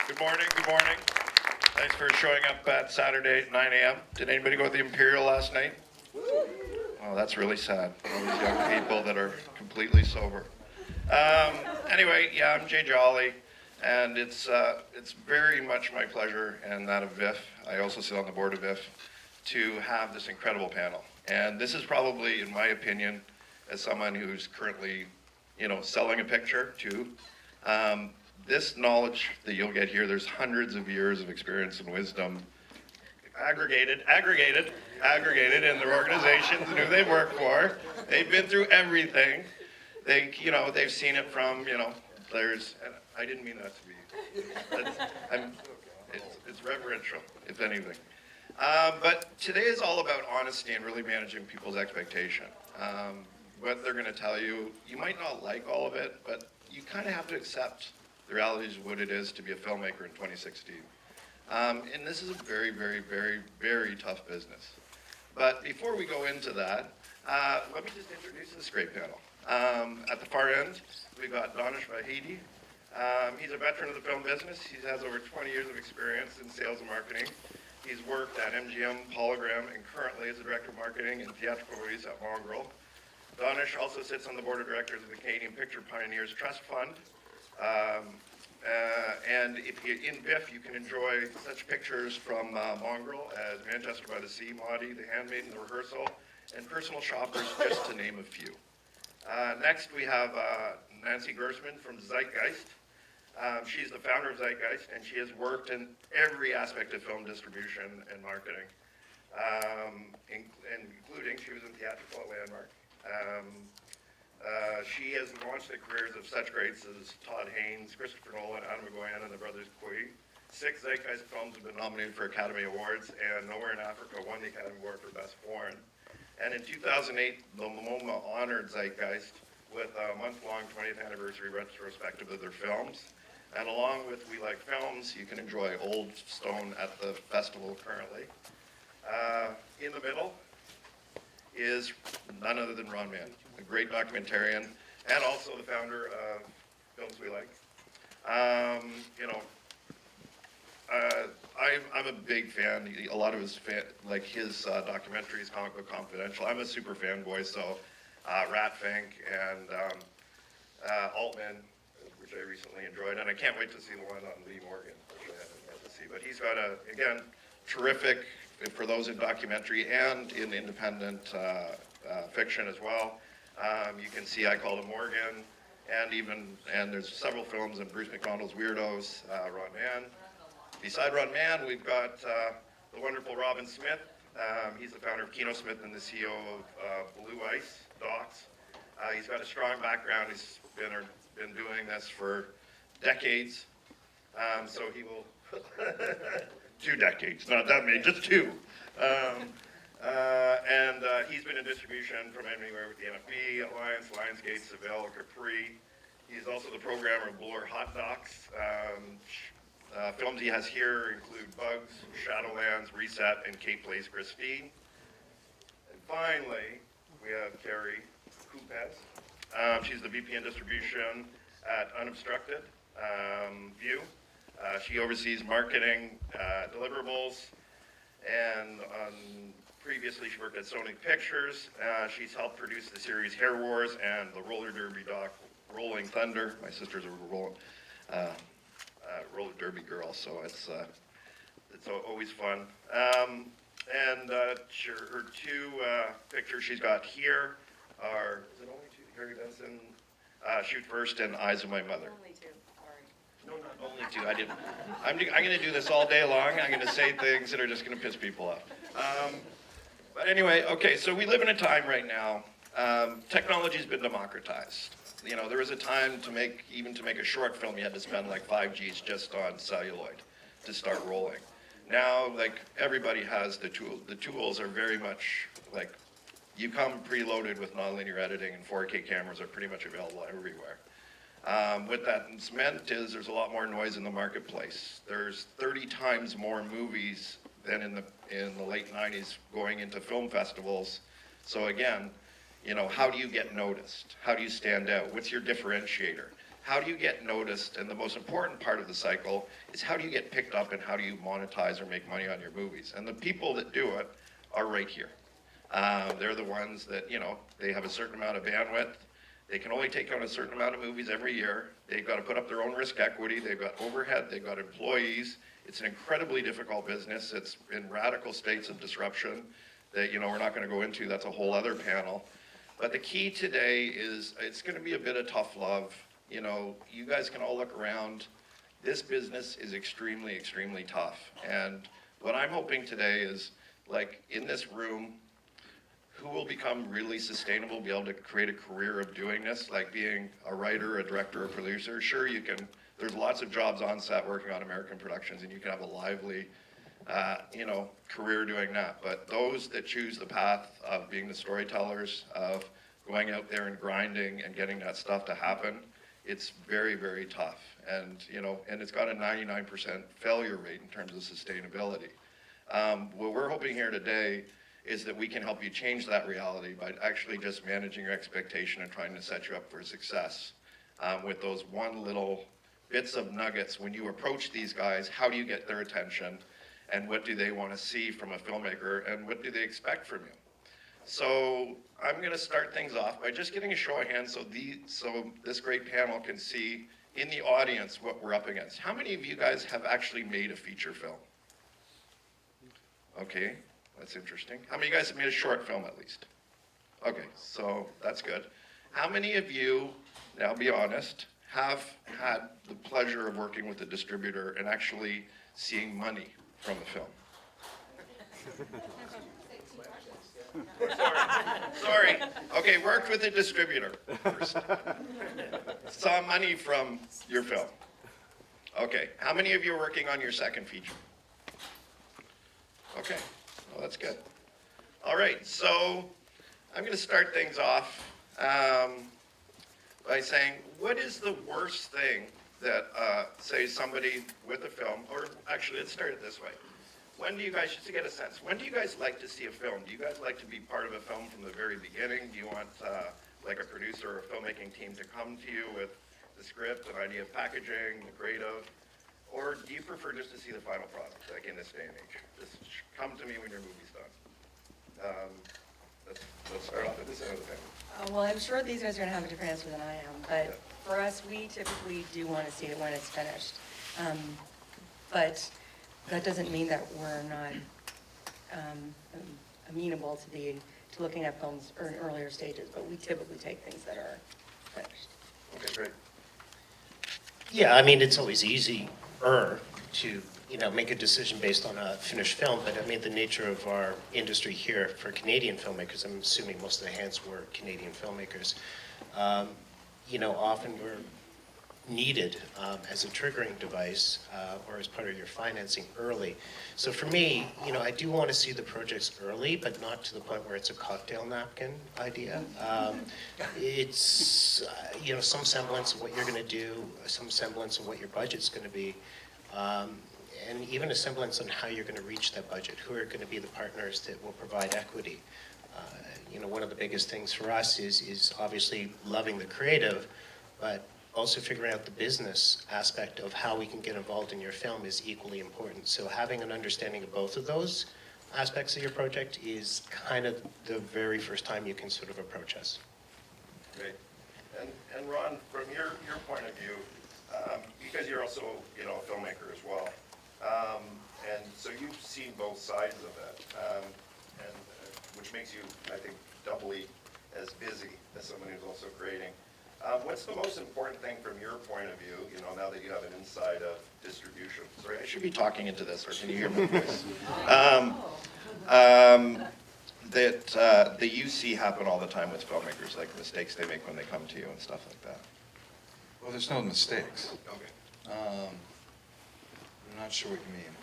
Good morning, good morning. Thanks for showing up at Saturday at 9 a.m. Did anybody go to the Imperial last night? Oh, that's really sad. All these young people that are completely sober. Anyway, yeah, I'm Jay Jolly, and it's very much my pleasure and that of VIFF. I also sit on the board of VIFF to have this incredible panel. And this is probably, in my opinion, as someone who's currently, selling a picture too, this knowledge that you'll get here, there's hundreds of years of experience and wisdom aggregated in their organizations and who they work for. They've been through everything. They've seen it from, there's, and I didn't mean that to be, it's reverential, if anything. But today is all about honesty and really managing people's expectation. What they're gonna tell you, you might not like all of it, but you kind of have to accept the realities of what it is to be a filmmaker in 2016. And this is a very, very, very, very tough business. But before we go into that, let me just introduce this great panel. At the far end, we've got Danish Vahidi. He's a veteran of the film business. He has over 20 years of experience in sales and marketing. He's worked at MGM, Polygram, and currently is the Director of Marketing and Theatrical Release at Mongrel. Danish also sits on the Board of Directors of the Canadian Picture Pioneers Trust Fund. And if you in VIFF, you can enjoy such pictures from Mongrel as Manchester by the Sea, Maudie, The Handmaiden, The Rehearsal, and Personal Shoppers, just to name a few. Next, we have Nancy Gersman from Zeitgeist. She's the founder of Zeitgeist, and she has worked in every aspect of film distribution and marketing, including she was in theatrical at Landmark. She has launched the careers of such greats as Todd Haynes, Christopher Nolan, Adam McGowan, and the brothers Quay. 6 Zeitgeist films have been nominated for Academy Awards, and Nowhere in Africa won the Academy Award for Best Foreign. And in 2008, the MoMA honored Zeitgeist with a month-long 20th anniversary retrospective of their films. And along with We Like Films, you can enjoy Old Stone at the festival currently. In the middle is none other than Ron Mann, a great documentarian, and also the founder of Films We Like. I'm a big fan. A lot of his documentaries, Comic Book Confidential. I'm a super fanboy, so Ratfink and Altman, which I recently enjoyed, and I can't wait to see the one on Lee Morgan, which I haven't yet to see. But he's got again, terrific for those in documentary and in independent fiction as well. You can see I Called Him Morgan, and there's several films in Bruce McDonald's Weirdos, Ron Mann. Beside Ron Mann, we've got the wonderful Robin Smith. He's the founder of Kino Smith and the CEO of Blue Ice Docs. He's got a strong background. He's been doing this for decades. So he will 2 decades, not that many, just 2. And he's been in distribution from anywhere with the NFB, Alliance, Lionsgate, Seville, Capri. He's also the programmer of Bloor Hot Docs. Films he has here include Bugs, Shadowlands, Reset, and Kate Plays Christine. And finally, we have Carrie Kupes. She's the VP in distribution at Unobstructed View. She oversees marketing, deliverables, and previously she worked at Sony Pictures. She's helped produce the series Hair Wars and the roller derby doc Rolling Thunder. My sister's a roller derby girl, so it's always fun. And her 2 pictures she's got here are, is it only 2? Harry Benson, Shoot First, and Eyes of My Mother. Only 2, sorry. No, not only 2. I didn't. I'm going to do this all day long. I'm going to say things that are just going to piss people off. But anyway, okay, so we live in a time right now. Technology's been democratized. There was a time to make a short film, you had to spend like 5 Gs just on celluloid to start rolling. Now, everybody has the tool. The tools are very much you come preloaded with nonlinear editing, and 4K cameras are pretty much available everywhere. What that's meant is there's a lot more noise in the marketplace. There's 30 times more movies than in the late 90s going into film festivals. So again, how do you get noticed? How do you stand out? What's your differentiator? how do you get noticed? And the most important part of the cycle is how do you get picked up and how do you monetize or make money on your movies? And the people that do it are right here. They're the ones that, you know, they have a certain amount of bandwidth. They can only take on a certain amount of movies every year. They've got to put up their own risk equity. They've got overhead. They've got employees. It's an incredibly difficult business. It's in radical states of disruption that, you know, we're not going to go into. That's a whole other panel. But the key today is it's going to be a bit of tough love. You know, you guys can all look around. This business is extremely, extremely tough. And what I'm hoping today is, like, in this room, who will become really sustainable, be able to create a career of doing this, like being a writer, a director, a producer. Sure, you can, there's lots of jobs on set working on American productions, and you can have a lively, you know, career doing that. But those that choose the path of being the storytellers, of going out there and grinding and getting that stuff to happen, it's very, very tough. And, you know, and it's got a 99% failure rate in terms of sustainability. What we're hoping here today is that we can help you change that reality by actually just managing your expectation and trying to set you up for success with those one little bits of nuggets. When you approach these guys, how do you get their attention, and what do they want to see from a filmmaker, and what do they expect from you? So I'm going to start things off by just getting a show of hands so this great panel can see in the audience what we're up against. How many of you guys have actually made a feature film? Okay. That's interesting. How many of you guys have made a short film at least? Okay, so that's good. How many of you, now be honest, have had the pleasure of working with a distributor and actually seeing money from a film? Sorry. Okay, worked with a distributor first. Saw money from your film. Okay, how many of you are working on your second feature? Okay. Well, that's good. All right, so I'm going to start things off by saying, what is the worst thing that, say, somebody with a film, or actually, let's start it this way. When do you guys, just to get a sense, when do you guys like to see a film? Do you guys like to be part of a film from the very beginning? Do you want, like, a producer or a filmmaking team to come to you with the script, an idea of packaging, the creative? Or do you prefer just to see the final product, like in this day and age? Just come to me when your movie's done. Let's start off with this end of the thing. Well, I'm sure these guys are going to have a different answer than I am, but for us, we typically do want to see it when it's finished. But that doesn't mean that we're not amenable to looking at films in earlier stages, but we typically take things that are finished. Okay, great. Yeah, I mean, it's always easier to, you know, make a decision based on a finished film, but I mean, the nature of our industry here for Canadian filmmakers, I'm assuming most of the hands were Canadian filmmakers, you know, often we're needed as a triggering device or as part of your financing early. So for me, you know, I do want to see the projects early, but not to the point where it's a cocktail napkin idea. It's, you know, some semblance of what you're going to do, some semblance of what your budget's going to be, and even a semblance on how you're going to reach that budget, who are going to be the partners that will provide equity. You know, one of the biggest things for us is obviously loving the creative, but also figuring out the business aspect of how we can get involved in your film is equally important. So having an understanding of both of those aspects of your project is kind of the very first time you can sort of approach us. Great. And Ron, from your point of view, because you're also, you know, a filmmaker as well, and so you've seen both sides of it, and which makes you, I think, doubly as busy as someone who's also creating. What's the most important thing from your point of view, you know, now that you have an inside of distribution? Sorry, I should be talking into this, or can you hear my voice? That you see happen all the time with filmmakers, like mistakes they make when they come to you and stuff like that. Well, there's no mistakes. Okay. I'm not sure what you mean.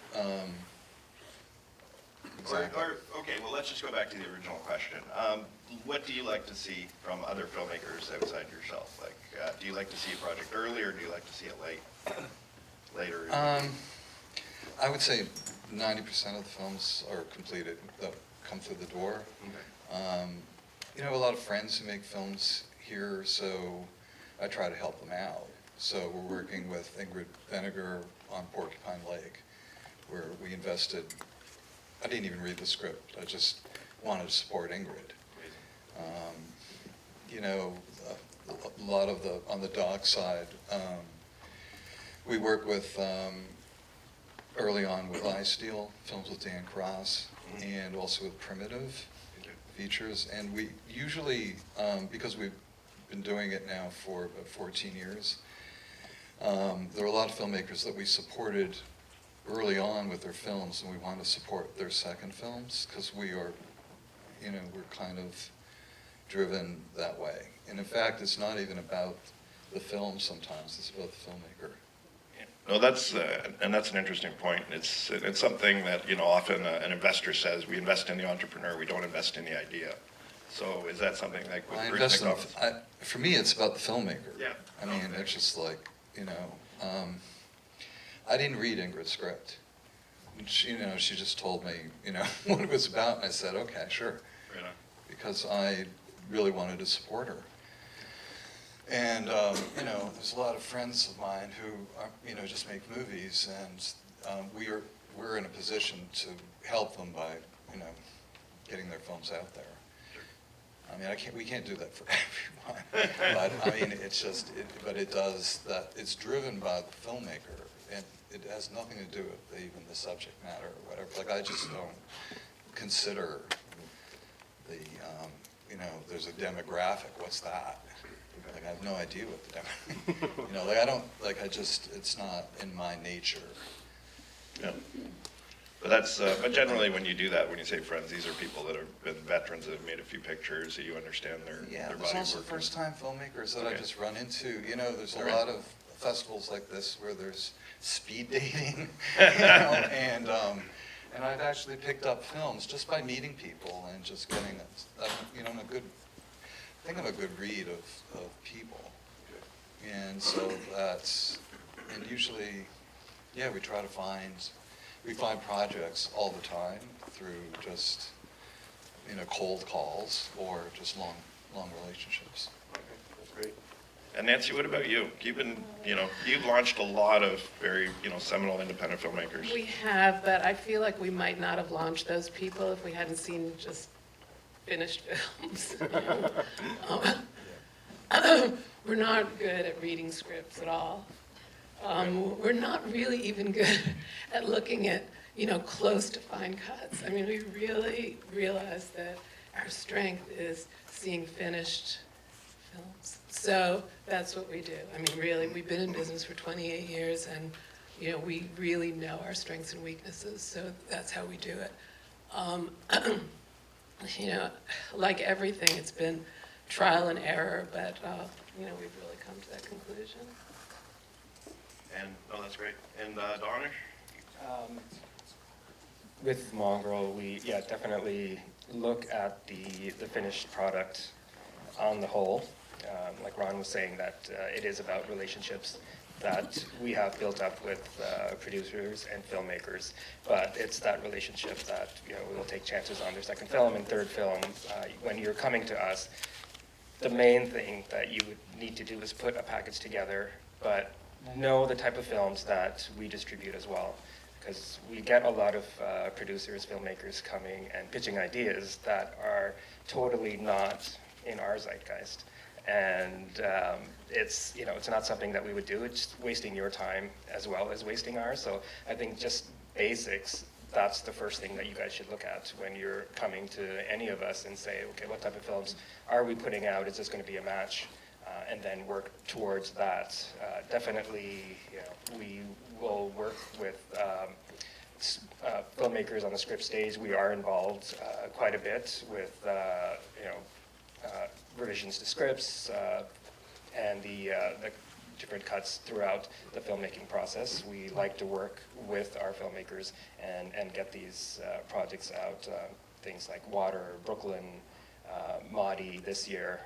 Exactly. Okay, well, let's just go back to the original question. What do you like to see from other filmmakers outside yourself? Like, do you like to see a project early, or do you like to see it later? I would say 90% of the films are completed that come through the door. Okay. You know, a lot of friends who make films here, so I try to help them out. So we're working with Ingrid Vinegar on Porcupine Lake, where we invested, I didn't even read the script, I just wanted to support Ingrid. You know, a lot of on the doc side, we work with, early on with iSteel, films with Dan Cross, and also with Primitive Features. And we usually, because we've been doing it now for about 14 years, there are a lot of filmmakers that we supported early on with their films, and we want to support their second films, because we are, you know, we're kind of driven that way. And in fact, it's not even about the film sometimes, it's about the filmmaker. No, that's and that's an interesting point. It's something that, you know, often an investor says, we invest in the entrepreneur, we don't invest in the idea. So is that something like with for me, it's about the filmmaker. Yeah. I mean, it's just like, you know, I didn't read Ingrid's script. She, you know, she just told me, you know, what it was about, and I said, okay, sure. Right on. Because I really wanted to support her. And, you know, there's a lot of friends of mine who, you know, just make movies, and we're in a position to help them by, you know, getting their films out there. I mean, we can't do that for everyone, but I mean, it's just, but it does that, it's driven by the filmmaker, and it has nothing to do with even the subject matter or whatever. Like, I just don't consider the, you know, there's a demographic, what's that? Like, I have no idea what the demographic, you know, like, I don't, like, it's not in my nature. Yeah. But that's, but generally when you do that, when you say friends, these are people that have been veterans that have made a few pictures, so you understand their body Yeah, of there's also work. first-time filmmakers that I Okay. just run into. You know, there's a All right. lot of festivals like this where there's speed dating, you know, and I've actually picked up films just by meeting people and just getting, you know, I think I'm a good read of people. And so and usually, yeah, we find projects all the time through just, you know, cold calls or just long relationships. That's great. And Nancy, what about you? You've been, you know, you've launched a lot of very, you know, seminal independent filmmakers. We have, but I feel like we might not have launched those people if we hadn't seen just finished films. We're not good at reading scripts at all. We're not really even good at looking at, you know, close to fine cuts. I mean, we really realize that our strength is seeing finished films. So that's what we do. I mean, really, we've been in business for 28 years, and, you know, we really know our strengths and weaknesses, so that's how we do it. You know, like everything, it's been trial and error, but, you know, we've really come to that conclusion. And, oh, that's great. And Donish? With Mongrel, we definitely look at the finished product on the whole. Like Ron was saying, that it is about relationships that we have built up with producers and filmmakers, but it's that relationship that, you know, we will take chances on their second film and third film. When you're coming to us, the main thing that you would need to do is put a package together, but know the type of films that we distribute as well. Because we get a lot of producers, filmmakers coming and pitching ideas that are totally not in our zeitgeist. And it's, you know, it's not something that we would do. It's wasting your time as well as wasting ours. So I think just basics, that's the first thing that you guys should look at when you're coming to any of us and say, okay, what type of films are we putting out? Is this going to be a match? And then work towards that. Definitely, you know, we will work with filmmakers on the script stage. We are involved quite a bit with, you know, revisions to scripts and the different cuts throughout the filmmaking process. We like to work with our filmmakers and get these projects out. Things like Water, Brooklyn, Maudie this year,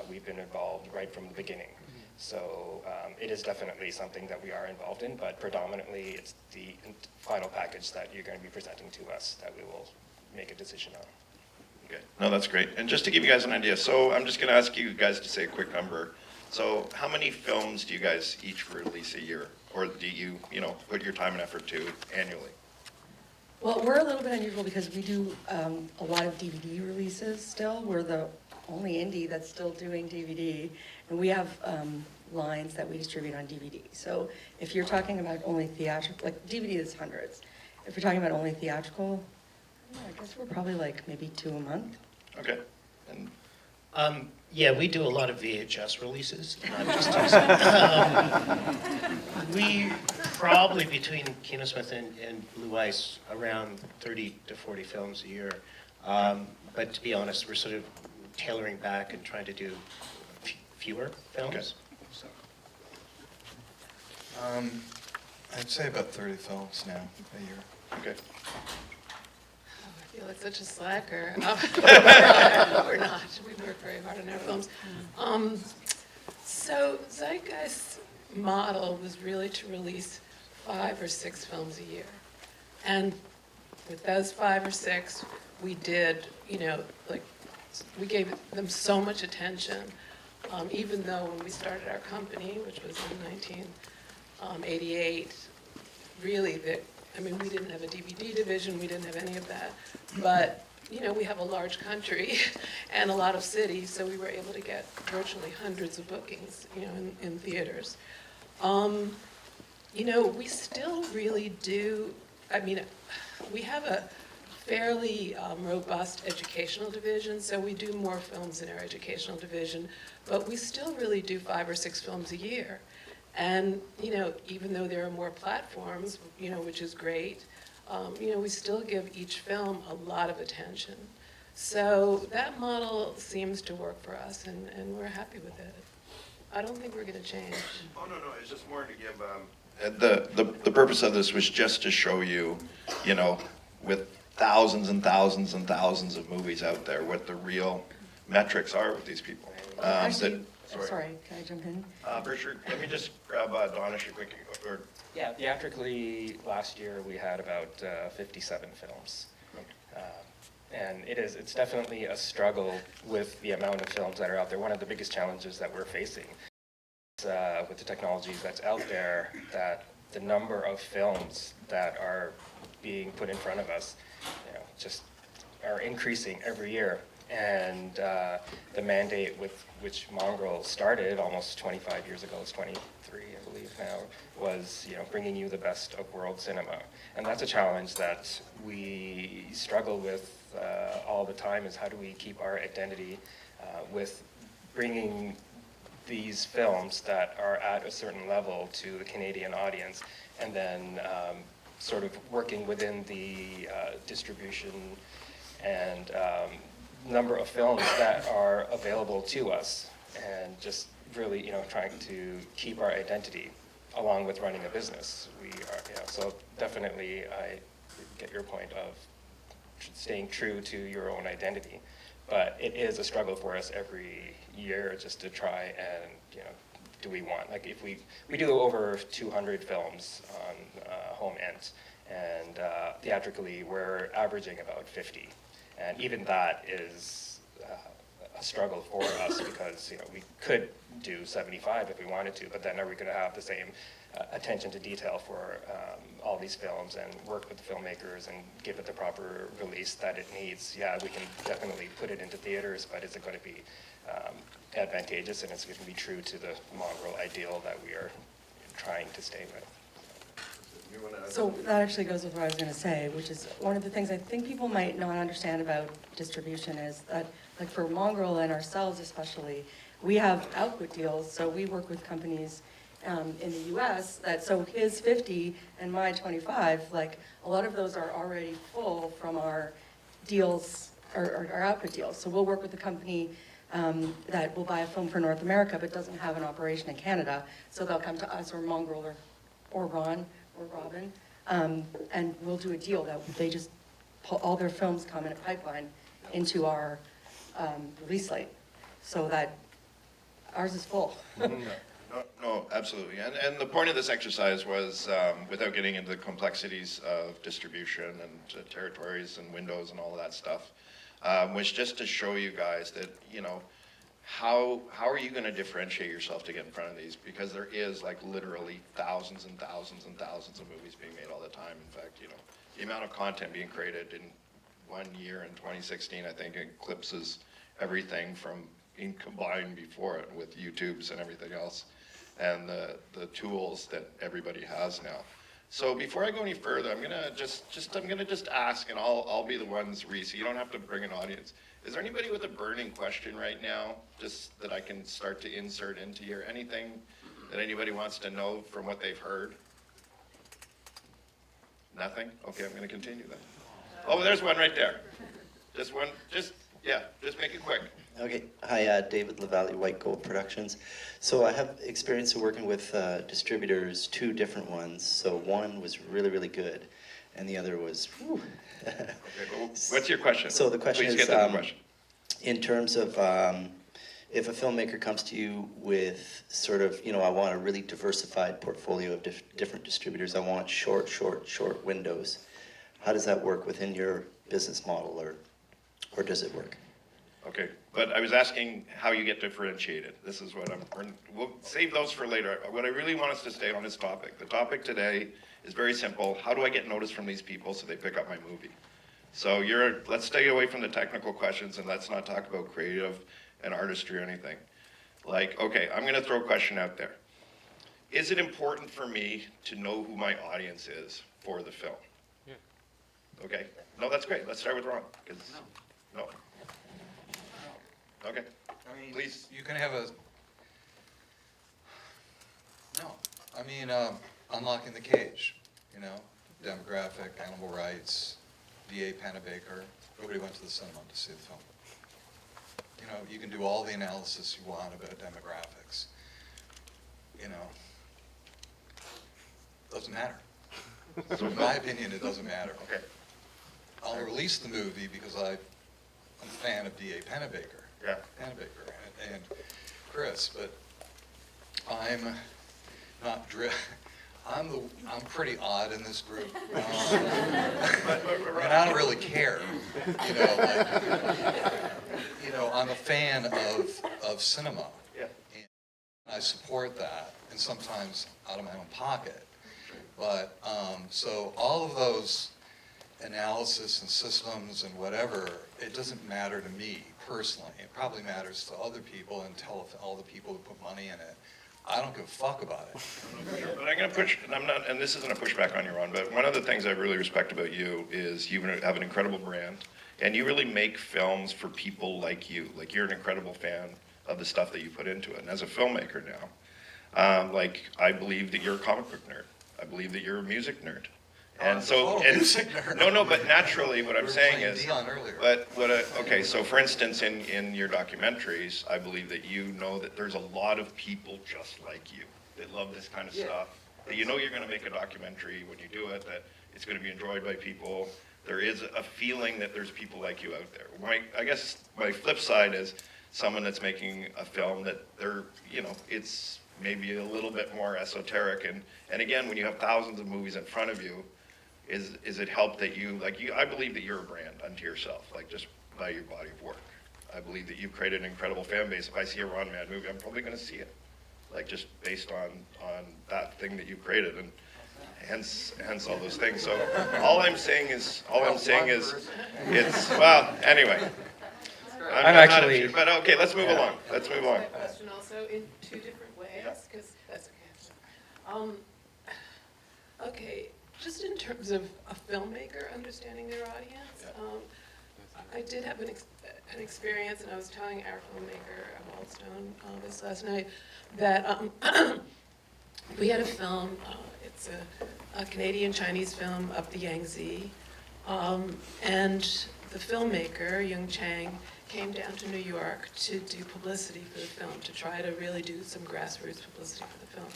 we've been involved right from the beginning. So it is definitely something that we are involved in, but predominantly it's the final package that you're going to be presenting to us that we will make a decision on. Okay. No, that's great. And just to give you guys an idea, so I'm just going to ask you guys to say a quick number. So how many films do you guys each release a year? Or do you, put your time and effort to annually? Well, we're a little bit unusual because we do a lot of DVD releases still. We're the only indie that's still doing DVD. And we have lines that we distribute on DVD. So if you're talking about only theatrical, like DVD is hundreds. If you're talking about only theatrical, I guess we're probably like maybe 2 a month. Okay. And Yeah, we do a lot of VHS releases, not just we probably, between Kino Smith and Blue Ice, around 30 to 40 films a year. But to be honest, we're sort of tailoring back and trying to do fewer films. Okay. So. I'd say about 30 films now a year. Okay. I feel like such a slacker. We're not. We work very hard on our films. So Zeitgeist's model was really to release 5 or 6 films a year. And with those 5 or 6, we did, we gave them so much attention, even though when we started our company, which was in 1988, really, we didn't have a DVD division, we didn't have any of that, but, we have a large country and a lot of cities, so we were able to get virtually hundreds of bookings, in theaters. We still really do, we have a fairly robust educational division, so we do more films in our educational division, but we still really do 5 or 6 films a year. And, even though there are more platforms, which is great, we still give each film a lot of attention. So that model seems to work for us, and we're happy with it. I don't think we're going to change. Oh, no, it's just more to give, the purpose of this was just to show you, with thousands and thousands and thousands of movies out there, what the real metrics are with these people. Actually, sorry, can I jump in? For sure. Let me just grab Donna quick. Yeah, theatrically, last year we had about 57 films. And it's definitely a struggle with the amount of films that are out there. One of the biggest challenges that we're facing is, with the technologies that's out there, that the number of films that are being put in front of us, just are increasing every year. And the mandate with which Mongrel started almost 25 years ago, it's 23, I believe now, was bringing you the best of world cinema. And that's a challenge that we struggle with all the time, is how do we keep our identity with bringing these films that are at a certain level to the Canadian audience, and then sort of working within the distribution and number of films that are available to us, and just really, trying to keep our identity along with running a business. We are, so definitely I get your point of staying true to your own identity, but it is a struggle for us every year just to try and, do we want, like if we do over 200 films on home ends, and theatrically we're averaging about 50. And even that is a struggle for us, because we could do 75 if we wanted to, but then are we going to have the same attention to detail for all these films and work with the filmmakers and give it the proper release that it needs? Yeah, we can definitely put it into theaters, but is it going to be advantageous, and it's going to be true to the Mongrel ideal that we are trying to stay with? So that actually goes with what I was going to say, which is one of the things I think people might not understand about distribution is that, like for Mongrel and ourselves especially, we have output deals, so we work with companies in the US that, so his 50 and my 25, like a lot of those are already full from our deals, our output deals. So we'll work with a company that will buy a film for North America but doesn't have an operation in Canada, so they'll come to us or Mongrel or Ron or Robin, and we'll do a deal that they just pull, all their films come in a pipeline into our release slate, so that ours is full. No, absolutely. And the point of this exercise was, without getting into the complexities of distribution and territories and windows and all of that stuff, was just to show you guys that, how are you gonna differentiate yourself to get in front of these? Because there is like literally thousands and thousands and thousands of movies being made all the time. In fact, you know, the amount of content being created in 1 year in 2016, I think eclipses everything from being combined before it with YouTubes and everything else, and the tools that everybody has now. So before I go any further, I'm gonna just ask, and I'll be the ones, Reese, you don't have to bring an audience. Is there anybody with a burning question right now, just that I can start to insert into here? Anything that anybody wants to know from what they've heard? Nothing? Okay, I'm gonna continue then. Oh, there's one right there. Just one, just make it quick. Okay, hi, David LaValle, White Gold Productions. So I have experience of working with distributors, 2 different ones. So one was really, really good, and the other was, whew. Okay, well, what's your question? So the question Please is, get to the question. in terms of if a filmmaker comes to you with sort of, you know, I want a really diversified portfolio of different distributors, I want short windows. How does that work within your business model, or does it work? Okay, but I was asking how you get differentiated. This is what we'll save those for later. What I really want us to stay on is topic. The topic today is very simple. How do I get noticed from these people so they pick up my movie? So let's stay away from the technical questions, and let's not talk about creative and artistry or anything. Like, okay, I'm gonna throw a question out there. Is it important for me to know who my audience is for the film? Yeah. Okay, no, that's great. Let's start with Ron, because, no. Okay, I mean, please. you can have no, I mean, Unlocking the Cage, you know, demographic, animal rights, VA Pennebaker, nobody went to the cinema to see the film. You know, you can do all the analysis you want about demographics, you know, doesn't matter. So in my opinion, it doesn't matter. Okay. I'll release the movie because I'm a fan of D.A. Pennebaker. Yeah. Pennebaker and Chris, but I'm not I'm pretty odd in this group. And I don't really care, you know. Like, you know, I'm a fan of cinema, Yeah. and I support that, and sometimes out of my own pocket. But so all of those analysis and systems and whatever, it doesn't matter to me personally. It probably matters to other people and all the people who put money in it. I don't give a fuck about it. But I'm gonna push, and this isn't a pushback on you, Ron, but one of the things I really respect about you is you have an incredible brand, and you really make films for people like you. Like, you're an incredible fan of the stuff that you put into it. And as a filmmaker now, like, I believe that you're a comic book nerd. I believe that you're a music nerd. And so, music nerd. no, but naturally, what I'm We were saying playing is, Dion earlier. but okay, so for instance, in your documentaries, I believe that you know that there's a lot of people just like you that love this kind of stuff. That you know you're going to make a documentary when you do it, that it's going to be enjoyed by people. There is a feeling that there's people like you out there. I guess my flip side is someone that's making a film that they're, you know, it's maybe a little bit more esoteric. And again, when you have thousands of movies in front of you, is it help that I believe that you're a brand unto yourself, like just by your body of work. I believe that you've created an incredible fan base. If I see a Ron Mann movie, I'm probably gonna see it. Like, just based on that thing that you created, and hence all those things. So all I'm saying is, it's, well, anyway. I'm actually- But okay, let's move along. Let's move along. Question also in 2 different ways, because that's okay. Okay, just in terms of a filmmaker understanding their audience, I did have an experience, and I was telling our filmmaker, Waldstone, this last night, that we had a film, it's a Canadian-Chinese film, Up the Yangtze, and the filmmaker, Yung Chang, came down to New York to do publicity for the film, to try to really do some grassroots publicity for the film.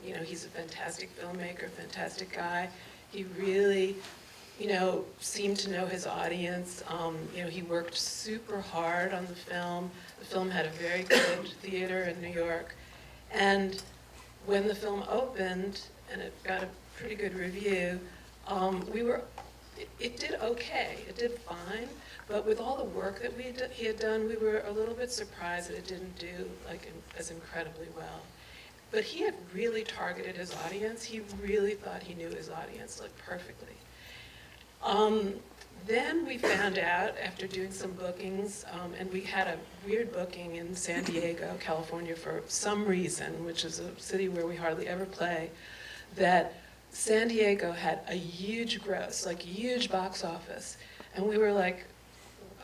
You know, he's a fantastic filmmaker, fantastic guy. He really, you know, seemed to know his audience. You know, he worked super hard on the film. The film had a very good theater in New York. And when the film opened, and it got a pretty good review, we were it did okay, it did fine, but with all the work that he had done, we were a little bit surprised that it didn't do as incredibly well. But he had really targeted his audience. He really thought he knew his audience perfectly. Then we found out after doing some bookings, and we had a weird booking in San Diego, California for some reason, which is a city where we hardly ever play, that San Diego had a huge gross, huge box office. And we were like,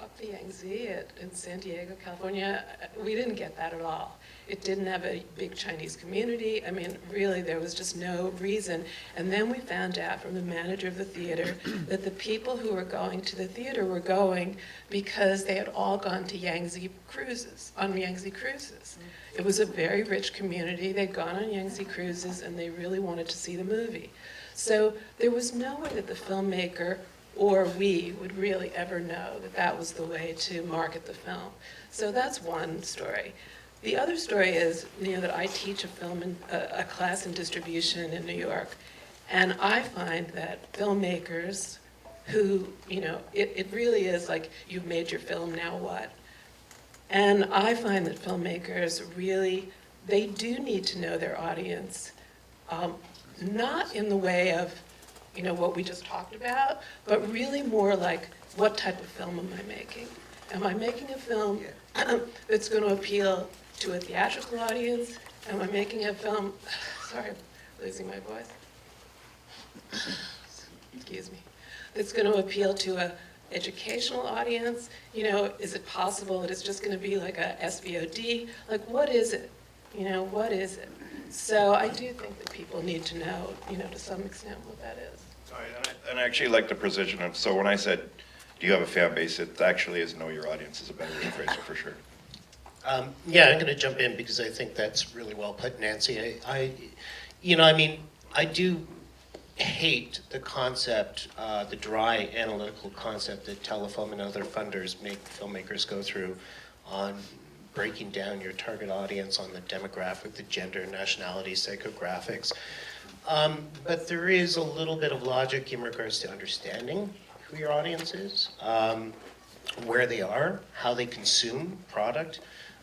up the Yangtze in San Diego, California, we didn't get that at all. It didn't have a big Chinese community. I mean, really, there was just no reason. And then we found out from the manager of the theater that the people who were going to the theater were going because they had all gone to Yangtze cruises, on Yangtze cruises. It was a very rich community. They'd gone on Yangtze cruises and they really wanted to see the movie. So there was no way that the filmmaker or we would really ever know that that was the way to market the film. So that's one story. The other story is, that I teach a class in distribution in New York, and I find that filmmakers who, it really is like, you've made your film, now what? And I find that filmmakers really, they do need to know their audience, not in the way of, what we just talked about, but really more like, what type of film am I making? Am I making a film that's going to appeal to a theatrical audience? Am I making a film, sorry, I'm losing my voice. Excuse me. That's going to appeal to a educational audience? Is it possible that it's just going to be like a SVOD? What is it? What is it? So I do think that people need to know, to some extent what that is. And I actually like the precision of, so when I said, do you have a fan base, it actually is know your audience is a better way to phrase it for sure. Yeah, I'm going to jump in because I think that's really well put, Nancy. I do hate the concept, the dry analytical concept that Telefilm and other funders make filmmakers go through on breaking down your target audience on the demographic, the gender, nationality, psychographics. But there is a little bit of logic in regards to understanding who your audience is, where they are, how they consume product.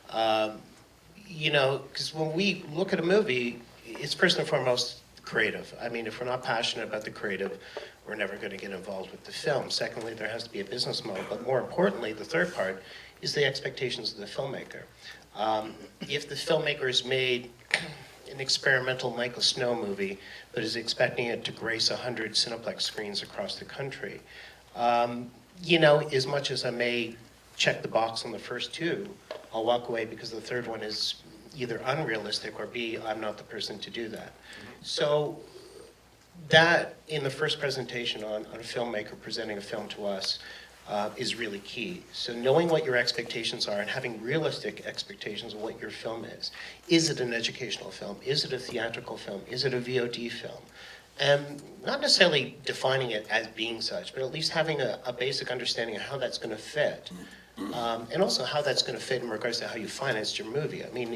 Because when we look at a movie, it's first and foremost creative. I mean, if we're not passionate about the creative, we're never going to get involved with the film. Secondly, there has to be a business model. But more importantly, the third part is the expectations of the filmmaker. If the filmmaker has made an experimental Michael Snow movie, but is expecting it to grace 100 Cineplex screens across the country, as much as I may check the box on the first two, I'll walk away because the third one is either unrealistic or B, I'm not the person to do that. So that, in the first presentation on a filmmaker presenting a film to us, is really key. So knowing what your expectations are and having realistic expectations of what your film is. Is it an educational film? Is it a theatrical film? Is it a VOD film? And not necessarily defining it as being such, but at least having a basic understanding of how that's going to fit. And also how that's going to fit in regards to how you financed your movie. I mean,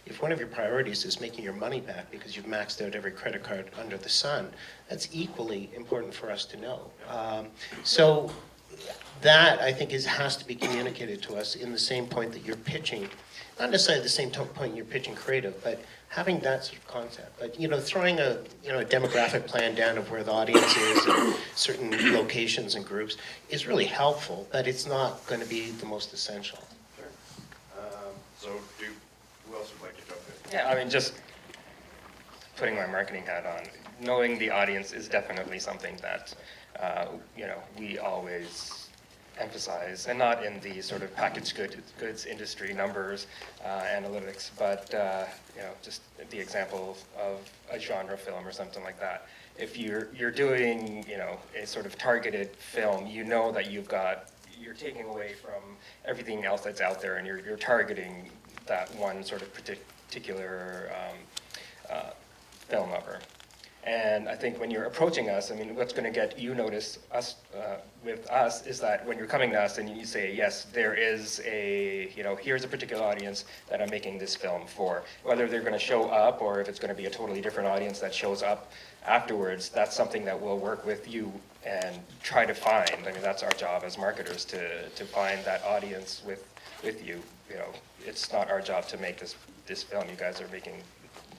if one of your priorities is making your money back because you've maxed out every credit card under the sun, that's equally important for us to know. So that, I think, has to be communicated to us in the same point that you're pitching, not necessarily the same point you're pitching creative, but having that sort of concept. But, throwing a demographic plan down of where the audience is and certain locations and groups is really helpful, but it's not going to be the most essential. Sure. So who else would like to jump in? Yeah, I mean, just putting my marketing hat on, knowing the audience is definitely something that, we always emphasize, and not in the sort of packaged goods industry numbers, analytics, but just the example of a genre film or something like that. If you're doing a sort of targeted film, that you're taking away from everything else that's out there, and you're targeting that one sort of particular film lover. And I think when you're approaching us, I mean, what's going to get you notice us with us is that when you're coming to us and you say, yes, there is a, here's a particular audience that I'm making this film for. Whether they're going to show up or if it's going to be a totally different audience that shows up afterwards, that's something that we'll work with you and try to find. I mean, that's our job as marketers to find that audience with you. It's not our job to make this film. You guys are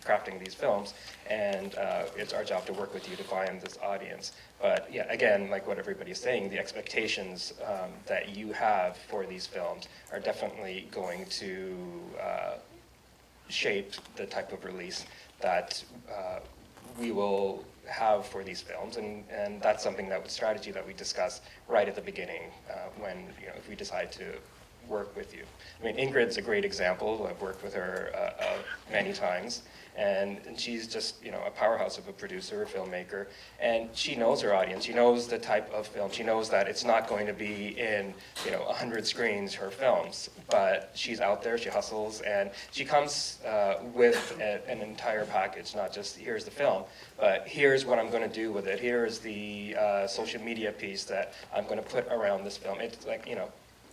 crafting these films, and it's our job to work with you to find this audience. But yeah, again, like what everybody's saying, the expectations that you have for these films are definitely going to shape the type of release that we will have for these films, and that's something strategy that we discuss right at the beginning when, if we decide to work with you. I mean, Ingrid's a great example. I've worked with her many times, and she's just, a powerhouse of a producer, a filmmaker, and she knows her audience. She knows the type of film. She knows that it's not going to be in, 100 screens, her films, but she's out there, she hustles, and she comes with an entire package, not just here's the film, but here's what I'm going to do with it. Here's the social media piece that I'm going to put around this film. It's like,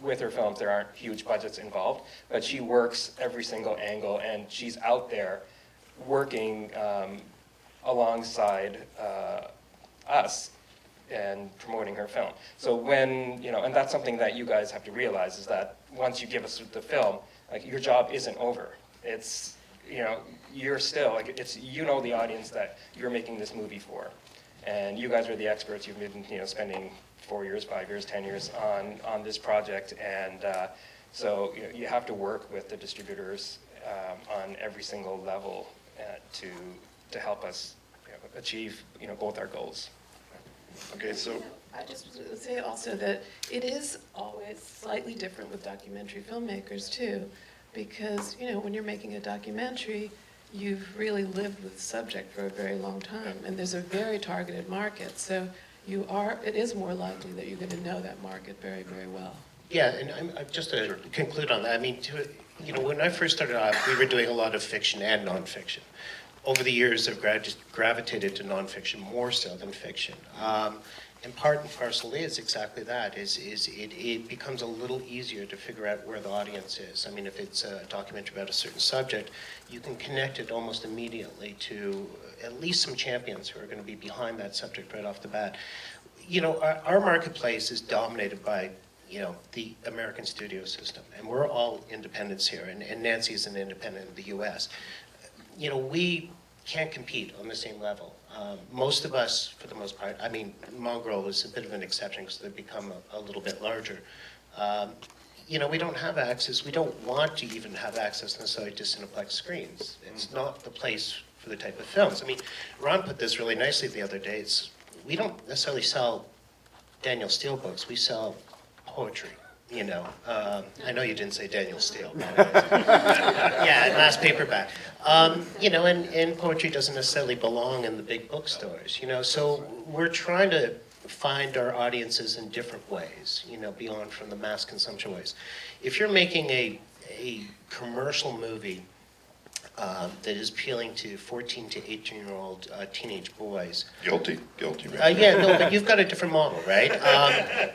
with her films, there aren't huge budgets involved, but she works every single angle, and she's out there working alongside us and promoting her film. So when, and that's something that you guys have to realize, is that once you give us the film, like, your job isn't over. It's, you're still, like, it's, the audience that you're making this movie for. And you guys are the experts. You've been, spending 4 years, 5 years, 10 years on this project, and so you have to work with the distributors on every single level to help us achieve both our goals. Okay, so I just was going to say also that it is always slightly different with documentary filmmakers too, because when you're making a documentary, you've really lived with the subject for a very long time, and there's a very targeted market, so it is more likely that you're going to know that market very, very well. Yeah, and just to conclude on that, I mean, when I first started out, we were doing a lot of fiction and nonfiction. Over the years, I've gravitated to nonfiction more so than fiction. And part and parcel is exactly that, it becomes a little easier to figure out where the audience is. I mean, if it's a documentary about a certain subject, you can connect it almost immediately to at least some champions who are going to be behind that subject right off the bat. Our marketplace is dominated by, the American studio system, and we're all independents here, and Nancy is an independent in the US. We can't compete on the same level. Most of us, for the most part, I mean, Mongrel is a bit of an exception because they've become a little bit larger. We don't have access, we don't want to even have access necessarily to Cineplex screens. It's not the place for the type of films. I mean, Ron put this really nicely the other day. We don't necessarily sell Daniel Steele books, we sell poetry. I know you didn't say Daniel Steele. Yeah, last paperback. And poetry doesn't necessarily belong in the big bookstores, so we're trying to find our audiences in different ways, beyond from the mass consumption ways. If you're making a commercial movie that is appealing to 14 to 18-year-old teenage boys. guilty. Right? Yeah, no, but you've got a different model, right?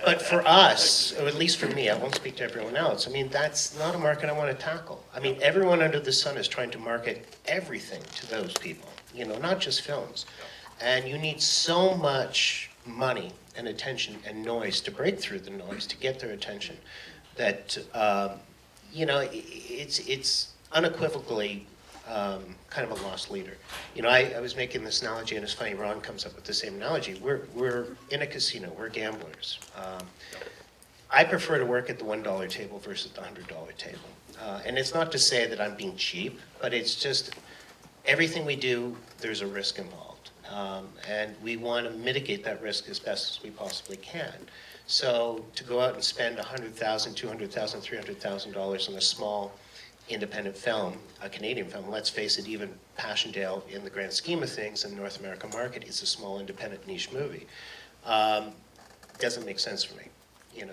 But for us, or at least for me, I won't speak to everyone else, I mean, that's not a market I want to tackle. I mean, everyone under the sun is trying to market everything to those people, not just films. And you need so much money and attention and noise to break through the noise, to get their attention, that, it's unequivocally kind of a lost leader. I was making this analogy, and it's funny, Ron comes up with the same analogy. We're in a casino, we're gamblers. I prefer to work at the $1 table versus the $100 table. And it's not to say that I'm being cheap, but it's just everything we do, there's a risk involved. And we want to mitigate that risk as best as we possibly can. So to go out and spend $100,000, $200,000, $300,000 on a small independent film, a Canadian film, let's face it, even Passchendaele, in the grand scheme of things in the North American market, is a small independent niche movie. Doesn't make sense for me.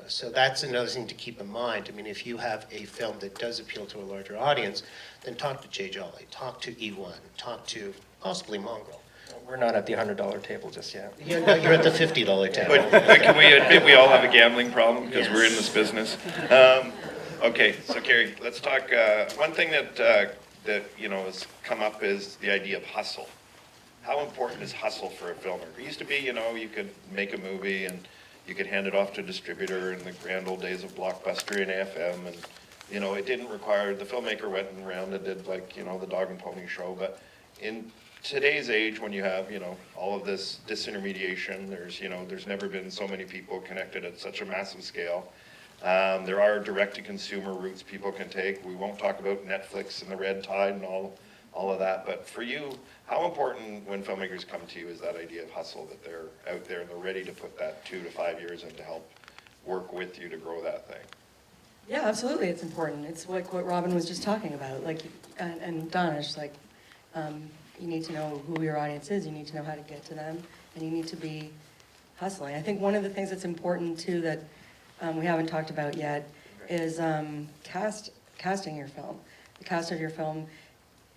So that's another thing to keep in mind. I mean, if you have a film that does appeal to a larger audience, then talk to Jay Jolly, talk to E1, talk to possibly Mongrel. We're not at the $100 table just yet. You're at the $50 table. But can we admit we all have a gambling problem because we're in this business? Okay, so Carrie, let's talk, one thing that, has come up is the idea of hustle. How important is hustle for a filmer? It used to be, you could make a movie and you could hand it off to a distributor in the grand old days of Blockbuster and AFM, and, it didn't require, the filmmaker went around and did like, the dog and pony show, but in today's age, when you have, all of this disintermediation, there's never been so many people connected at such a massive scale. There are direct-to-consumer routes people can take. We won't talk about Netflix and the red tide and all of that, but for you, how important when filmmakers come to you is that idea of hustle, that they're out there and they're ready to put that 2 to 5 years in to help work with you to grow that thing? Yeah, absolutely, it's important. It's like what Robin was just talking about, like, and Donish, like, you need to know who your audience is, you need to know how to get to them, and you need to be hustling. I think one of the things that's important too that we haven't talked about yet is casting your film. The cast of your film,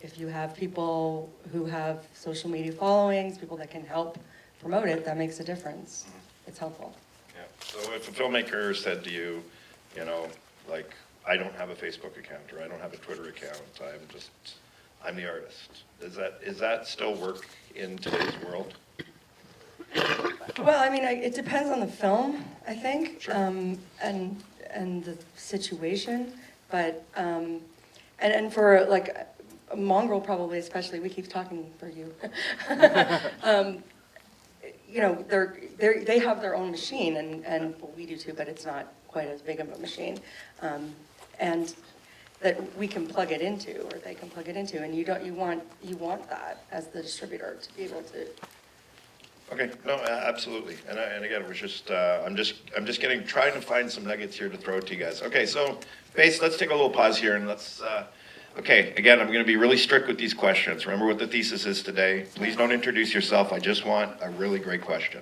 if you have people who have social media followings, people that can help promote it, that makes a difference. It's helpful. Yeah. So if a filmmaker said to you, like, I don't have a Facebook account or I don't have a Twitter account, I'm the artist. Is that still work in today's world? Well, I mean, it depends on the film, I think, Sure. and the situation, but, and for like a mongrel probably especially, we keep talking for you. They have their own machine, and well, we do too, but it's not quite as big of a machine, and that we can plug it into, or they can plug it into, and you want that as the distributor to be able to. Okay, no, absolutely, and again, it was just, I'm just trying to find some nuggets here to throw to you guys. Okay, so, Base, let's take a little pause here and let's, okay, again, I'm gonna be really strict with these questions. Remember what the thesis is today. Please don't introduce yourself, I just want a really great question.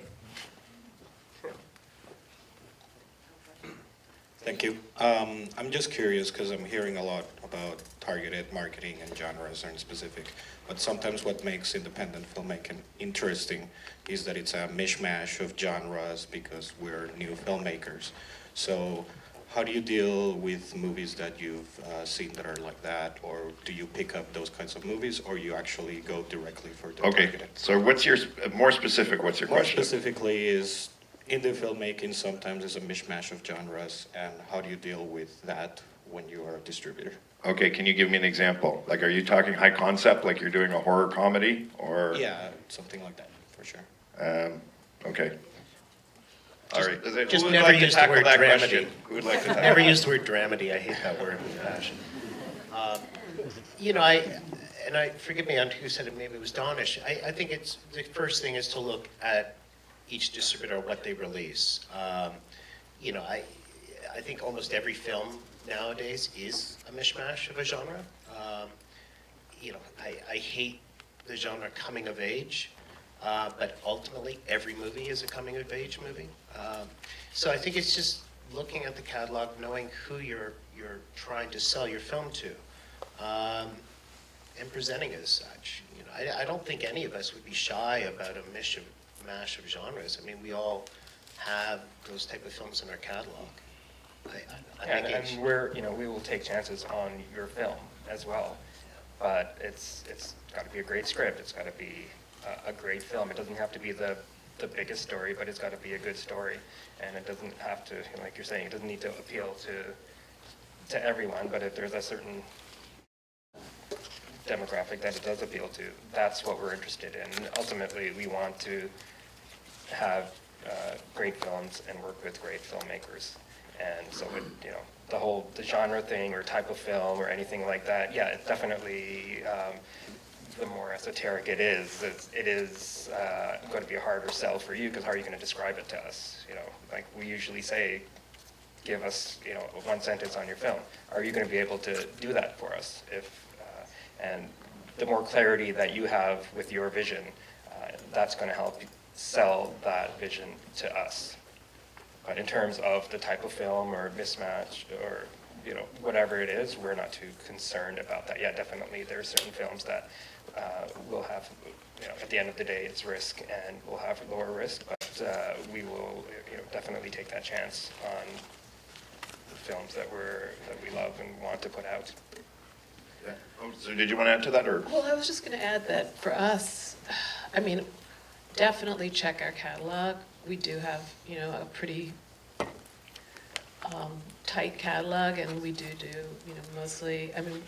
Thank you. I'm just curious because I'm hearing a lot about targeted marketing and genres and specific, but sometimes what makes independent filmmaking interesting is that it's a mishmash of genres because we're new filmmakers. So how do you deal with movies that you've seen that are like that, or do you pick up those kinds of movies, or you actually go directly for the Okay, targeted? so what's your question? More specifically is, indie filmmaking sometimes is a mishmash of genres, and how do you deal with that when you are a distributor? Okay, can you give me an example? Like, are you talking high concept, like you're doing a horror comedy, or? Yeah, something like that, for sure. Okay. All right. Just Who would never like to use the tackle word that dramedy. question? Who would like to tackle? Never used the word dramedy. I hate that word with passion. Forgive me on who said it, maybe it was Donish. I think it's, the first thing is to look at each distributor, what they release. I think almost every film nowadays is a mishmash of a genre. I hate the genre coming of age, but ultimately every movie is a coming of age movie. So I think it's just looking at the catalog, knowing who you're trying to sell your film to, and presenting it as such. I don't think any of us would be shy about a mash of genres. I mean, we all have those type of films in our catalog. And we will take chances on your film as well, but it's got to be a great script. It's got to be a great film. It doesn't have to be the biggest story, but it's got to be a good story, and it doesn't have to, like you're saying, it doesn't need to appeal to everyone. But if there's a certain demographic that it does appeal to, that's what we're interested in. Ultimately, we want to have great films and work with great filmmakers. And so the genre thing or type of film or anything like that, yeah, it's definitely, the more esoteric it is going to be a harder sell for you, because how are you going to describe it to us? Like we usually say, give us, one sentence on your film. Are you going to be able to do that for us? And the more clarity that you have with your vision, that's going to help sell that vision to us. But in terms of the type of film or mismatch or whatever it is, we're not too concerned about that. Yeah, definitely there are certain films that we'll have, at the end of the day, it's risk, and we'll have lower risk, but we will, definitely take that chance on the films that we love and want to put out. Yeah. Oh, so did you want to add to that, or? Well, I was just going to add that for us, I mean, definitely check our catalog. We do have, a pretty tight catalog, and we do, mostly, I mean,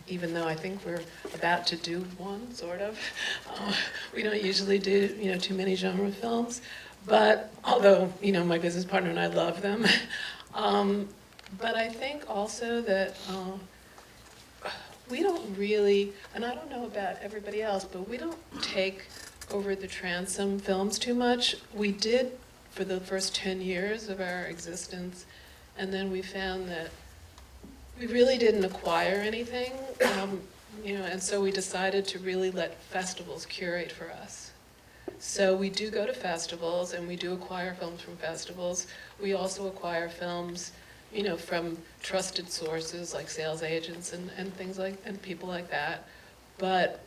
even though I think we're about to do one, sort of, we don't usually do, too many genre films. But although, my business partner and I love them, but I think also that we don't really, and I don't know about everybody else, but we don't take over the transom films too much. We did for the first 10 years of our existence, and then we found that we really didn't acquire anything, and so we decided to really let festivals curate for us. So we do go to festivals, and we do acquire films from festivals. We also acquire films, from trusted sources like sales agents and things like, and people like that. But,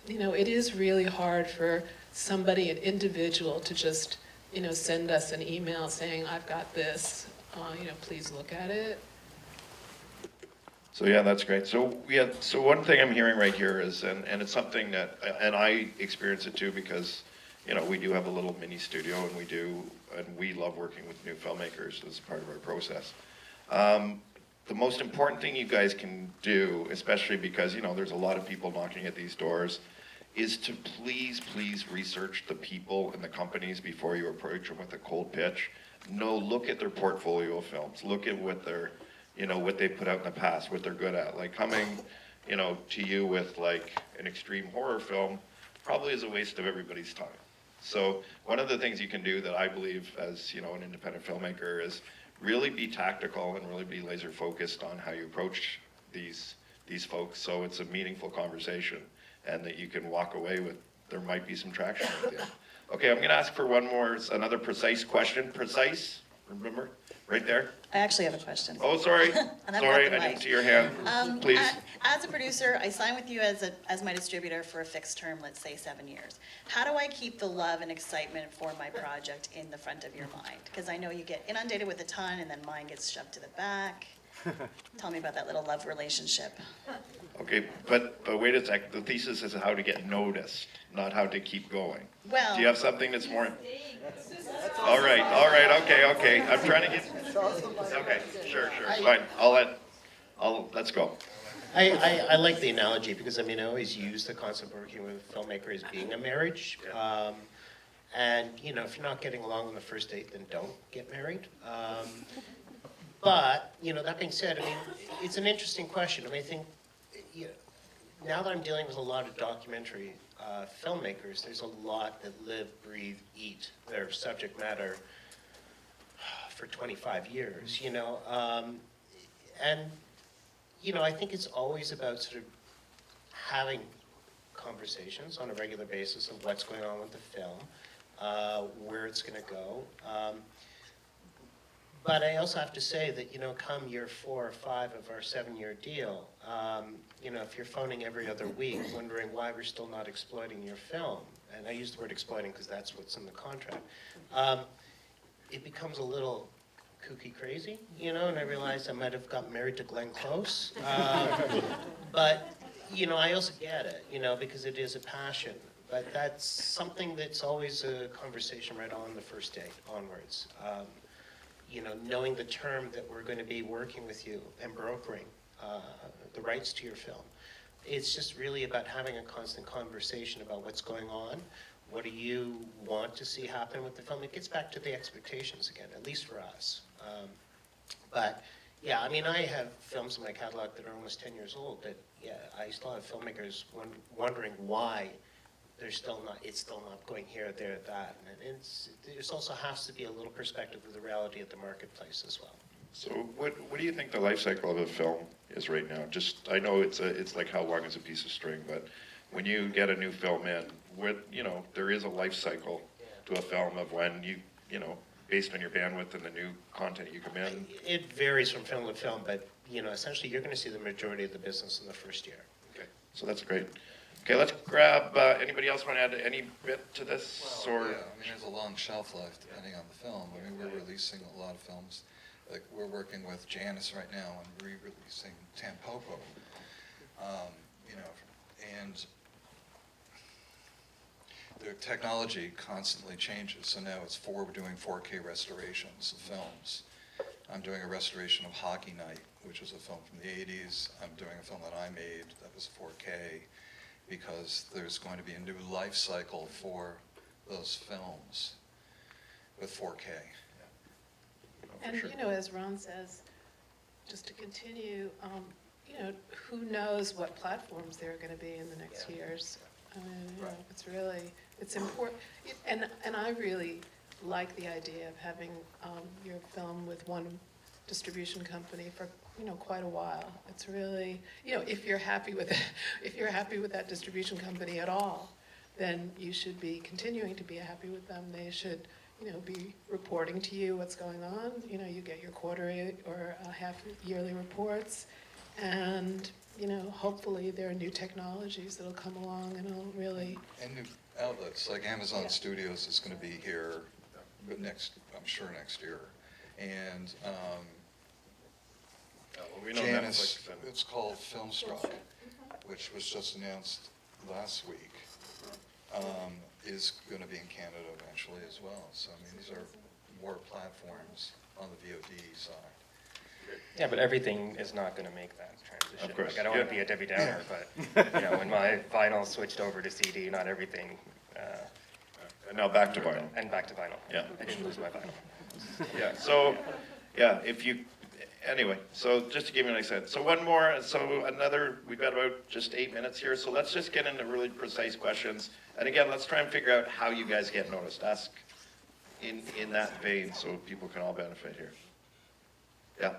it is really hard for somebody, an individual, to just, send us an email saying, I've got this, please look at it. So yeah, that's great. So so one thing I'm hearing right here is, and it's something that, and I experience it too, because, we do have a little mini studio, and we love working with new filmmakers as part of our process. The most important thing you guys can do, especially because, there's a lot of people knocking at these doors, is to please research the people and the companies before you approach them with a cold pitch. Look at their portfolio of films. Look at what they're, what they put out in the past, what they're good at. Like coming, to you with like an extreme horror film probably is a waste of everybody's time. So one of the things you can do that I believe as, an independent filmmaker is really be tactical and really be laser focused on how you approach these folks, so it's a meaningful conversation and that you can walk away with, there might be some traction with you. Okay, I'm gonna ask for another precise question. Precise, remember, right there? I actually have a question. Oh, sorry, And I've got sorry, the I didn't mic. see your hand, please. As a producer, I sign with you as my distributor for a fixed term, let's say 7 years. How do I keep the love and excitement for my project in the front of your mind? Because I know you get inundated with a ton and then mine gets shoved to the back. Tell me about that little love relationship. Okay, but wait a sec, the thesis is how to get noticed, not how to keep going. Well- Do you have something that's more? All right, okay, I'm trying to get, okay, sure, fine, let's go. I like the analogy because, I always use the concept of working with a filmmaker as being a marriage. And, if you're not getting along on the first date, then don't get married. But, that being said, it's an interesting question. I think, now that I'm dealing with a lot of documentary filmmakers, there's a lot that live, breathe, eat their subject matter for 25 years, and, I think it's always about sort of having conversations on a regular basis of what's going on with the film, where it's going to go. But I also have to say that, come year 4 or 5 of our 7-year deal, if you're phoning every other week wondering why we're still not exploiting your film, and I use the word exploiting because that's what's in the contract, it becomes a little kooky crazy, and I realized I might have gotten married to Glenn Close. But, I also get it, because it is a passion. But that's something that's always a conversation right on the first date onwards. Knowing the term that we're going to be working with you and brokering the rights to your film. It's just really about having a constant conversation about what's going on. What do you want to see happen with the film? It gets back to the expectations again, at least for us. But yeah, I have films in my catalog that are almost 10 years old that, yeah, I still have filmmakers wondering why it's still not going here, there, that. And there's also has to be a little perspective of the reality of the marketplace as well. So what do you think the life cycle of a film is right now? Just, I know it's like how long is a piece of string, but when you get a new film in, there is a life cycle to a film of when based on your bandwidth and the new content you come in? It varies from film to film, but, essentially, you're going to see the majority of the business in the first year. Okay, so that's great. Okay, let's grab, anybody else want to add any bit to this, or? Yeah, I mean, there's a long shelf life depending on the film. I mean, we're releasing a lot of films. Like, we're working with Janice right now on re-releasing Tampopo. And the technology constantly changes. So now we're doing 4K restorations of films. I'm doing a restoration of Hockey Night, which was a film from the 80s. I'm doing a film that I made that was 4K, because there's going to be a new life cycle for those films with 4K. And, as Ron says, just to continue, who knows what platforms there are going to be in the next years. I mean, it's important. And I really like the idea of having your film with one distribution company for, quite a while. It's really, if you're happy with it, if you're happy with that distribution company at all, then you should be continuing to be happy with them. They should, be reporting to you what's going on. You get your quarterly or half-yearly reports, and, hopefully there are new technologies that'll come along and it'll really... And new outlets, like Amazon Studios is going to be here, but I'm sure next year. And We know Janice, Netflix and- it's called Filmstruck, which was just announced last week, is going to be in Canada eventually as well. So, I mean, these are more platforms on the VOD side. Yeah, but everything is not going to make that transition. Of course, Like, I don't want to be a Debbie Downer, but, when my vinyl switched over to CD, not everything, And now back to vinyl. and back to vinyl. Yeah. I didn't lose my vinyl. Yeah, so, yeah, anyway, so just to give you an example. So one more, we've got about just 8 minutes here, so let's just get into really precise questions. And again, let's try and figure out how you guys get noticed. Ask in that vein so people can all benefit here. Yeah.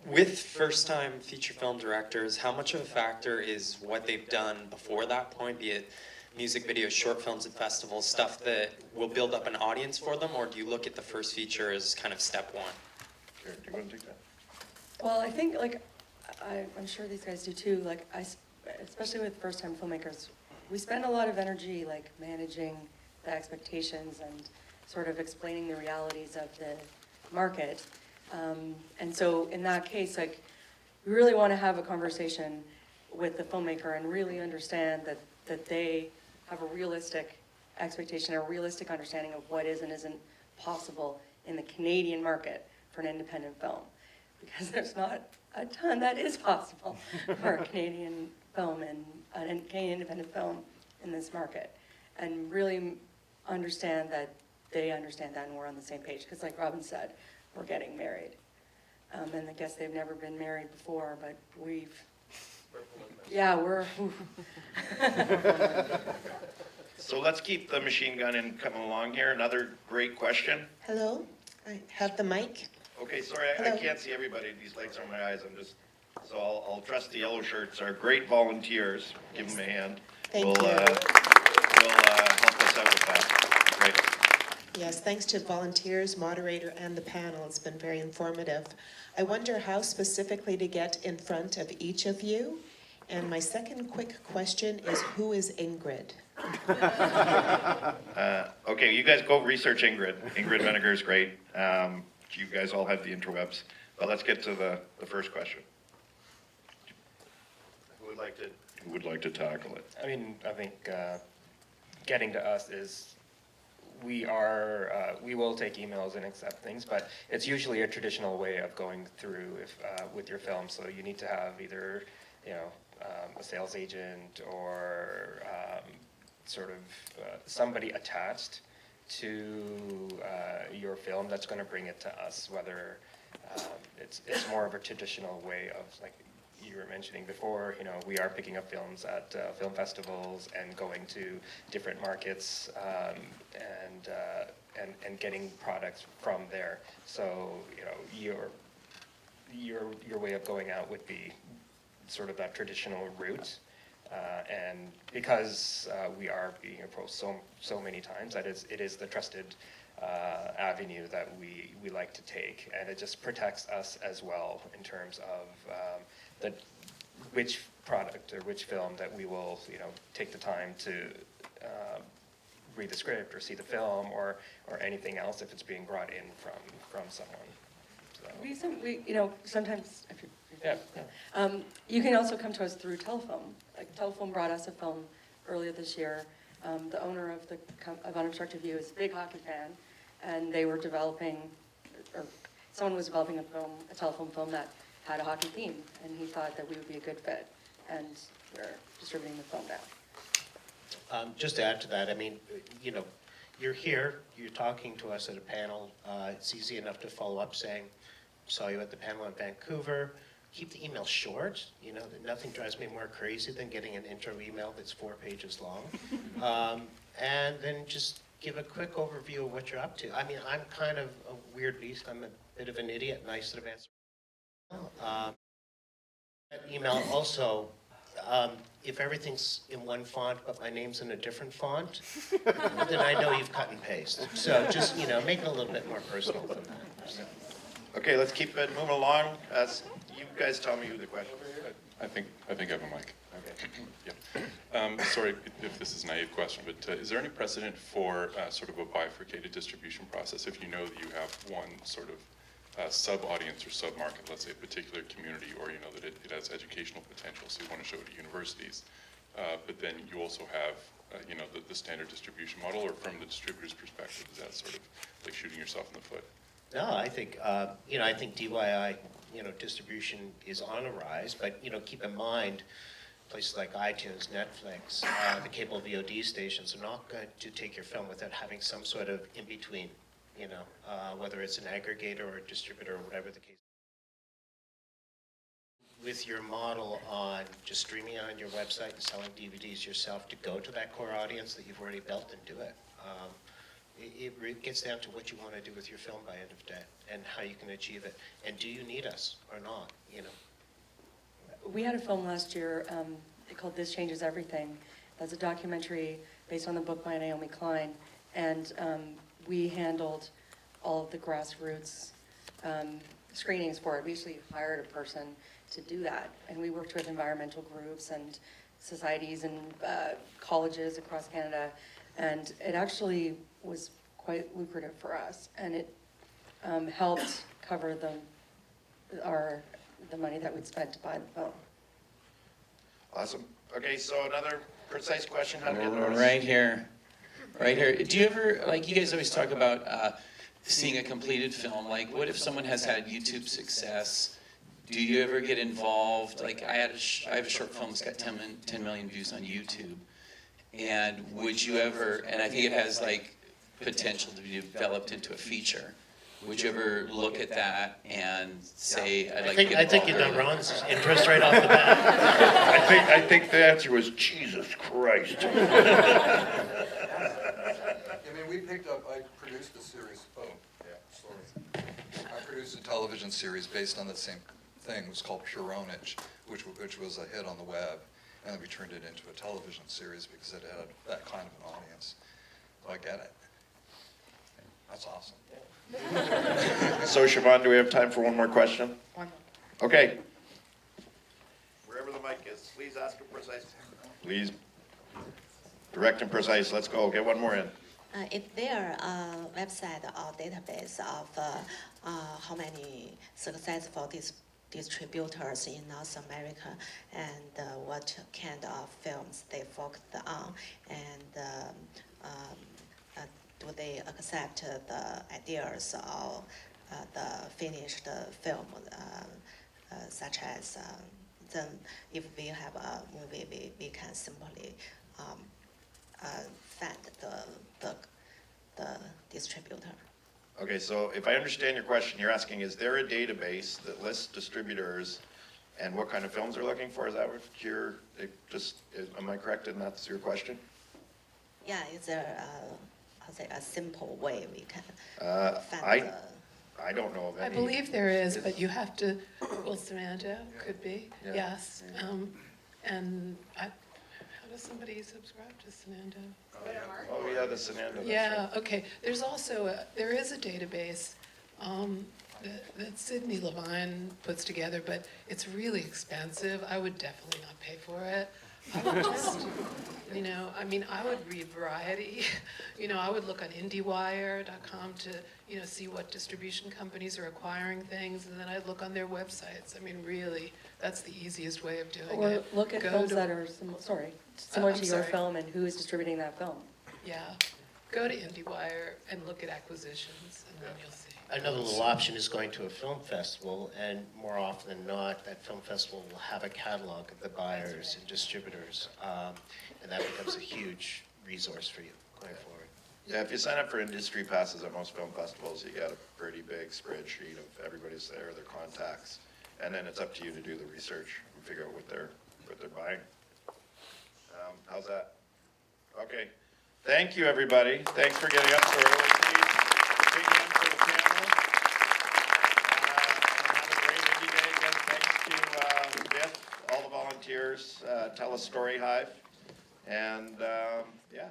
With first-time feature film directors, how much of a factor is what they've done before that point, be it music videos, short films at festivals, stuff that will build up an audience for them, or do you look at the first feature as kind of step one? Karen, do you want to take that? Well, I think, I'm sure these guys do too, especially with first-time filmmakers, we spend a lot of energy, managing the expectations and sort of explaining the realities of the market. And so in that case, we really want to have a conversation with the filmmaker and really understand that they have a realistic expectation, a realistic understanding of what is and isn't possible in the Canadian market for an independent film. Because there's not a ton that is possible for a Canadian film and a Canadian independent film in this market. And really understand that they understand that and we're on the same page. Because like Robin said, we're getting married. And I guess they've never been married before, but we're. So let's keep the machine gun in coming along here. Another great question. Hello, I have the mic. Okay, sorry, I Hello. can't see everybody. These lights are in my eyes. So I'll trust the yellow shirts are great volunteers. Give them a hand. Thank Will you. help us out with that. Great. Yes, thanks to volunteers, moderator, and the panel. It's been very informative. I wonder how specifically to get in front of each of you. And my second quick question is, who is Ingrid? Okay, you guys go research Ingrid. Ingrid Vinegar is great. You guys all have the interwebs. But let's get to the first question. Who would like to tackle it? I mean, I think getting to us is we will take emails and accept things, but it's usually a traditional way of going through with your film. So you need to have either, a sales agent or sort of somebody attached to your film that's going to bring it to us. Whether it's more of a traditional way of, like you were mentioning before, we are picking up films at film festivals and going to different markets and getting products from there. So your way of going out would be sort of that traditional route. And because we are being approached so many times, it is the trusted avenue that we like to take, and it just protects us as well in terms of which product or which film that we will take the time to read the script or see the film or anything else if it's being brought in from someone. So. Sometimes, if Yeah. you can also come to us through Telefilm. Like Telefilm brought us a film earlier this year. The owner of Unobstructed View is a big hockey fan, and they were developing, or someone was developing a Telefilm film that had a hockey theme, and he thought that we would be a good fit, and we're distributing the film now. Just to add to that, I mean, you're here, you're talking to us at a panel. It's easy enough to follow up saying, saw you at the panel in Vancouver. Keep the email short. Nothing drives me more crazy than getting an intro email that's 4 pages long. And then just give a quick overview of what you're up to. I mean, I'm kind of a weird beast. I'm a bit of an idiot, and I sort of answer. That email also, if everything's in one font but my name's in a different font, then I know you've cut and pasted. So just, make it a little bit more personal than that. Okay, let's keep it moving along. You guys tell me who the question is. I think I have a mic. Yeah. Sorry if this is a naive question, but is there any precedent for sort of a bifurcated distribution process if you know that you have one sort of sub-audience or sub-market, let's say a particular community, or you know that it has educational potential, so you want to show it to universities, but then you also have the standard distribution model, or from the distributor's perspective, is that sort of like shooting yourself in the foot? No, I think, I think DIY, distribution is on a rise, but, keep in mind, places like iTunes, Netflix, the cable VOD stations are not going to take your film without having some sort of in-between, whether it's an aggregator or a distributor or whatever the case. With your model on just streaming on your website and selling DVDs yourself to go to that core audience that you've already built and do it. It gets down to what you want to do with your film by end of day and how you can achieve it. And do you need us or not, We had a film last year called This Changes Everything. That's a documentary based on the book by Naomi Klein. And we handled all of the grassroots screenings for it. We actually hired a person to do that. And we worked with environmental groups and societies and colleges across Canada. And it actually was quite lucrative for us. And it helped cover the money that we'd spent to buy the film. Awesome. Okay, so another precise question, how to get noticed? Right here. Do you ever, you guys always talk about seeing a completed film, what if someone has had YouTube success? Do you ever get involved? I have a short film that's got 10 million views on YouTube. And would you ever, and I think it has potential to be developed into a feature. Would you ever look at that and say, I'd like to get I think you done Ron's interest right off the bat. I think the answer was Jesus Christ. I mean, I produced a series, I produced a television series based on the same thing. It was called Puronage, which was a hit on the web. And then we turned it into a television series because it had that kind of an audience. So I get it. That's awesome. So Siobhan, do we have time for one more question? One more. Okay. Wherever the mic is, please ask it precise. Please. Direct and precise. Let's go. Get one more in. Is there a website or database of how many successful distributors in North America and what kind of films they focused on, and do they accept the ideas or the finished film, such as then if we have a movie, we can simply fund the distributor. Okay, so if I understand your question, you're asking, is there a database that lists distributors and what kind of films they're looking for? Is that what am I correct in that's your question? Yeah, is there a simple way we can fund I don't know of any. I believe there is, but you have to, well, Samantha could be, Yeah. yes. And does somebody subscribe to Sanando? Oh, yeah, the Sanando. that's Yeah, right. okay. There's also, there is a database that Sydney Levine puts together, but it's really expensive. I would definitely not pay for it. I would just, I mean, I would read Variety. I would look on IndieWire.com to, see what distribution companies are acquiring things, and then I'd look on their websites. I mean, really, that's the easiest way of doing Or it. look at Go films to- that are, similar I'm to your sorry. film and who is distributing that film. Yeah, go to IndieWire and look at acquisitions, and then you'll see. Another little option is going to a film festival, and more often than not, that film festival will have a catalog of the buyers and distributors, and that becomes a huge resource for you going forward. Yeah, if you sign up for industry passes at most film festivals, you get a pretty big spreadsheet of everybody's there, their contacts, and then it's up to you to do the research and figure out what they're buying. How's that? Okay. Thank you, everybody. Thanks for getting up so early. Please, big hand for the panel. Have a great Indie Day again. Thanks to VIFF, all the volunteers, Tell Us Storyhive, and yeah.